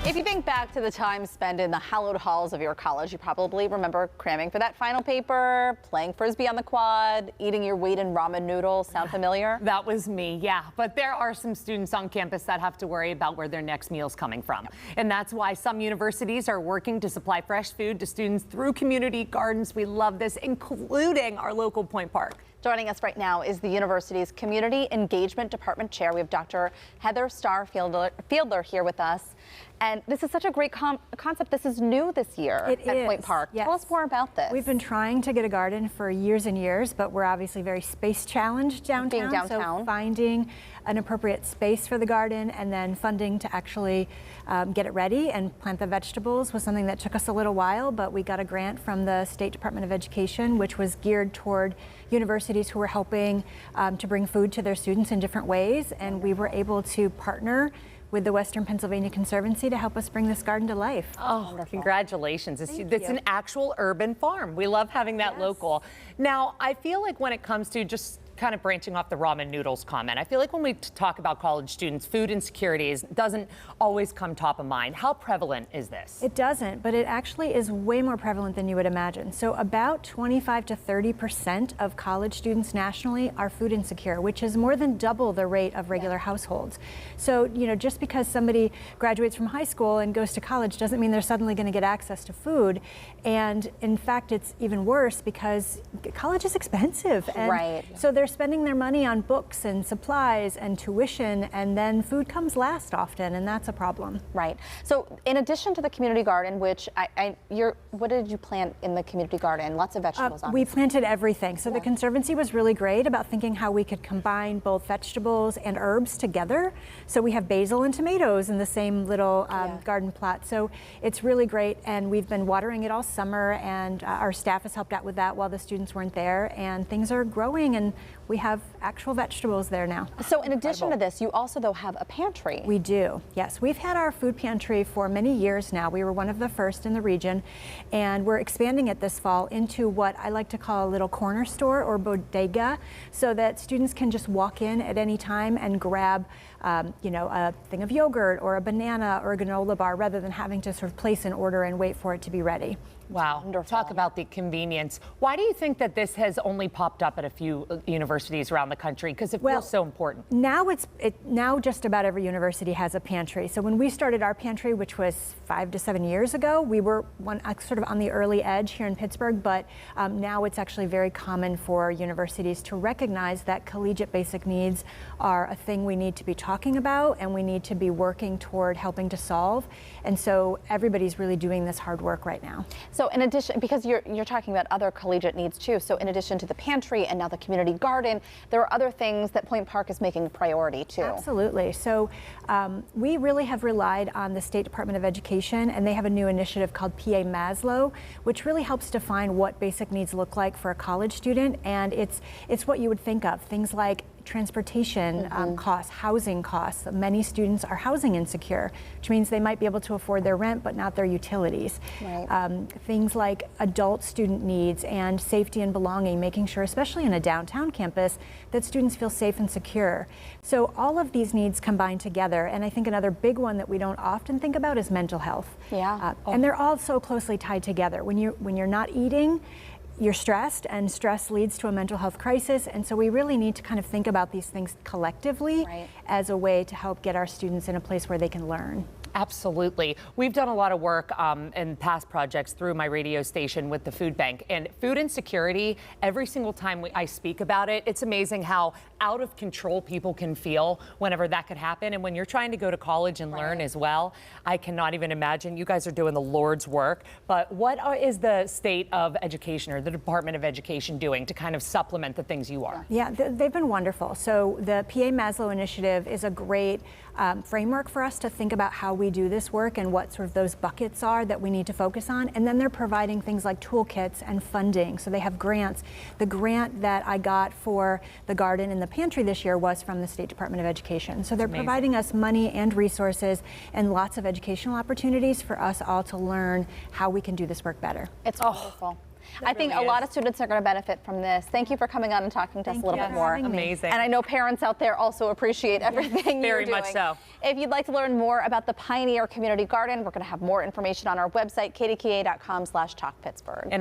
If you think back to the time spent in the hallowed halls of your college, you probably remember cramming for that final paper, playing frisbee on the quad, eating your weight in ramen noodles. Sound familiar? That was me, yeah. But there are some students on campus that have to worry about where their next meal's coming from. And that's why some universities are working to supply fresh food to students through community gardens. We love this, including our local Point Park. Joining us right now is the university's Community Engagement Department Chair. We have Dr. Heather Starr Fiedler here with us. And this is such a great concept. This is new this year at Point Park. Yes. Tell us more about this. We've been trying to get a garden for years and years, but we're obviously very space challenged downtown. Being downtown. So finding an appropriate space for the garden and then funding to actually get it ready and plant the vegetables was something that took us a little while, but we got a grant from the State Department of Education, which was geared toward universities who were helping to bring food to their students in different ways. And we were able to partner with the Western Pennsylvania Conservancy to help us bring this garden to life. Oh, wonderful. Congratulations. It's an actual urban farm. We love having that local. Now, I feel like when it comes to just kind of branching off the ramen noodles comment, I feel like when we talk about college students, food insecurity doesn't always come top of mind. How prevalent is this? It doesn't, but it actually is way more prevalent than you would imagine. So about 25 to 30% of college students nationally are food insecure, which is more than double the rate of regular households. So, you know, just because somebody graduates from high school and goes to college doesn't mean they're suddenly going to get access to food. And in fact, it's even worse because college is expensive. And so they're spending their money on books and supplies and tuition, and then food comes last often, and that's a problem. Right. So in addition to the community garden, which what did you plant in the community garden? Lots of vegetables. We planted everything. So the Conservancy was really great about thinking how we could combine both vegetables and herbs together. So we have basil and tomatoes in the same little garden plot. So it's really great, and we've been watering it all summer, and our staff has helped out with that while the students weren't there, and things are growing, and we have actual vegetables there now. So in addition to this, you also, though, have a pantry. We do, yes. We've had our food pantry for many years now. We were one of the first in the region, and we're expanding it this fall into what I like to call a little corner store or bodega, so that students can just walk in at any time and grab you know, a thing of yogurt or a banana or a granola bar rather than having to sort of place an order and wait for it to be ready. Wow. Wonderful. Talk about the convenience. Why do you think that this has only popped up at a few universities around the country? Because it feels so important. Now now just about every university has a pantry. So when we started our pantry, which was 5 to 7 years ago, we were sort of on the early edge here in Pittsburgh, but now it's actually very common for universities to recognize that collegiate basic needs are a thing we need to be talking about and we need to be working toward helping to solve. And so everybody's really doing this hard work right now. So in addition, because you're talking about other collegiate needs too, so in addition to the pantry and now the community garden, there are other things that Point Park is making a priority too. Absolutely. So we really have relied on the State Department of Education, and they have a new initiative called PA Maslow, which really helps define what basic needs look like for a college student. And it's what you would think of, things like transportation costs, housing costs. Many students are housing insecure, which means they might be able to afford their rent but not their utilities. Right. Things like adult student needs and safety and belonging, making sure, especially in a downtown campus, that students feel safe and secure. So all of these needs combine together, and I think another big one that we don't often think about is mental health. Yeah. And they're all so closely tied together. When you're not eating, you're stressed, and stress leads to a mental health crisis. And so we really need to kind of think about these things collectively as a way to help get our students in a place where they can learn. Absolutely. We've done a lot of work in past projects through my radio station with the food bank, and food insecurity, every single time I speak about it, it's amazing how out of control people can feel whenever that could happen. And when you're trying to go to college and learn as well, I cannot even imagine. You guys are doing the Lord's work, but what is the State of Education or the Department of Education doing to kind of supplement the things you are? Yeah, they've been wonderful. So the PA Maslow initiative is a great framework for us to think about how we do this work and what sort of those buckets are that we need to focus on. And then they're providing things like toolkits and funding. So they have grants. The grant that I got for the garden and the pantry this year was from the State Department of Education. So they're providing us money and resources and lots of educational opportunities for us all to learn how we can do this work better. It's wonderful. I think a lot of students are going to benefit from this. Thank you for coming on and talking to us a little bit more. Amazing. And I know parents out there also appreciate everything you're doing. Very much so. If you'd like to learn more about the Pioneer Community Garden, we're going to have more information on our website, kdka.com/talkpittsburgh.